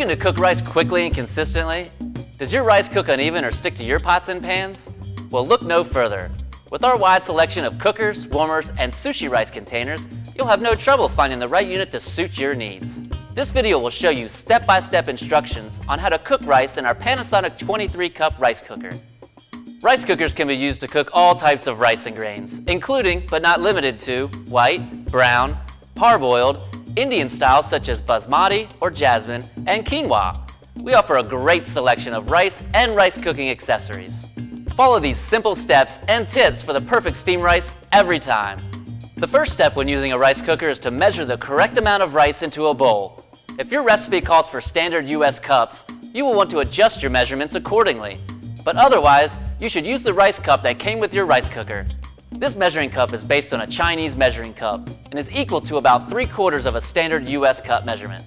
Looking to cook rice quickly and consistently? Does your rice cook uneven or stick to your pots and pans? Well, look no further. With our wide selection of cookers, warmers, and sushi rice containers, you'll have no trouble finding the right unit to suit your needs. This video will show you step-by-step instructions on how to cook rice in our Panasonic 23-cup rice cooker. Rice cookers can be used to cook all types of rice and grains, including, but not limited to, white, brown, parboiled, Indian styles such as basmati or jasmine, and quinoa. We offer a great selection of rice and rice cooking accessories. Follow these simple steps and tips for the perfect steamed rice every time. The first step when using a rice cooker is to measure the correct amount of rice into a bowl. If your recipe calls for standard US cups, you will want to adjust your measurements accordingly. But otherwise, you should use the rice cup that came with your rice cooker. This measuring cup is based on a Chinese measuring cup and is equal to about 3/4 of a standard US cup measurement.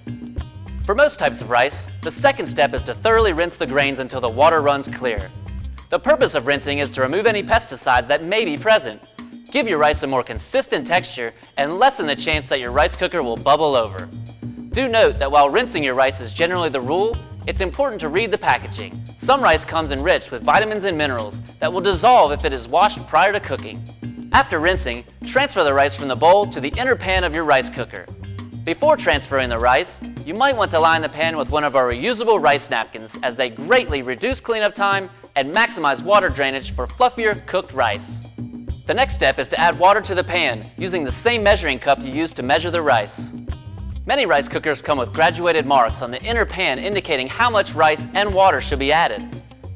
For most types of rice, the second step is to thoroughly rinse the grains until the water runs clear. The purpose of rinsing is to remove any pesticides that may be present, give your rice a more consistent texture, and lessen the chance that your rice cooker will bubble over. Do note that while rinsing your rice is generally the rule, it's important to read the packaging. Some rice comes enriched with vitamins and minerals that will dissolve if it is washed prior to cooking. After rinsing, transfer the rice from the bowl to the inner pan of your rice cooker. Before transferring the rice, you might want to line the pan with one of our reusable rice napkins, as they greatly reduce cleanup time and maximize water drainage for fluffier cooked rice. The next step is to add water to the pan using the same measuring cup you used to measure the rice. Many rice cookers come with graduated marks on the inner pan indicating how much rice and water should be added.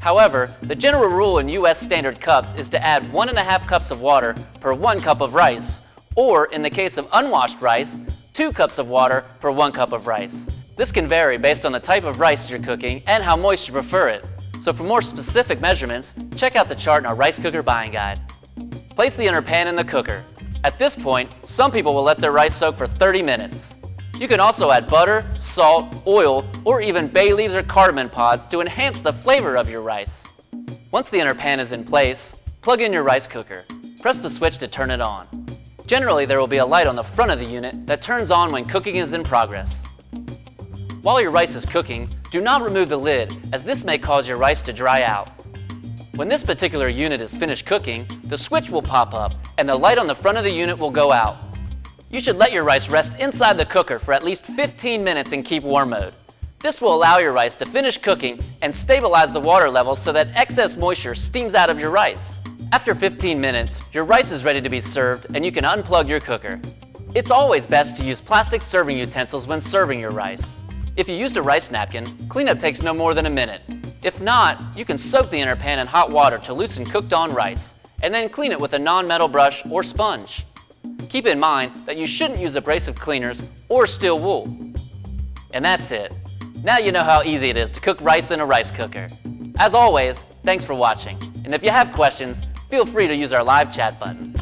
However, the general rule in US standard cups is to add 1.5 cups of water per 1 cup of rice, or in the case of unwashed rice, 2 cups of water per 1 cup of rice. This can vary based on the type of rice you're cooking and how moist you prefer it. So for more specific measurements, check out the chart in our rice cooker buying guide. Place the inner pan in the cooker. At this point, some people will let their rice soak for 30 minutes. You can also add butter, salt, oil, or even bay leaves or cardamom pods to enhance the flavor of your rice. Once the inner pan is in place, plug in your rice cooker. Press the switch to turn it on. Generally, there will be a light on the front of the unit that turns on when cooking is in progress. While your rice is cooking, do not remove the lid, as this may cause your rice to dry out. When this particular unit is finished cooking, the switch will pop up and the light on the front of the unit will go out. You should let your rice rest inside the cooker for at least 15 minutes in keep warm mode. This will allow your rice to finish cooking and stabilize the water level so that excess moisture steams out of your rice. After 15 minutes, your rice is ready to be served and you can unplug your cooker. It's always best to use plastic serving utensils when serving your rice. If you used a rice napkin, cleanup takes no more than a minute. If not, you can soak the inner pan in hot water to loosen cooked-on rice, and then clean it with a non-metal brush or sponge. Keep in mind that you shouldn't use abrasive cleaners or steel wool. And that's it. Now you know how easy it is to cook rice in a rice cooker. As always, thanks for watching. And if you have questions, feel free to use our live chat button.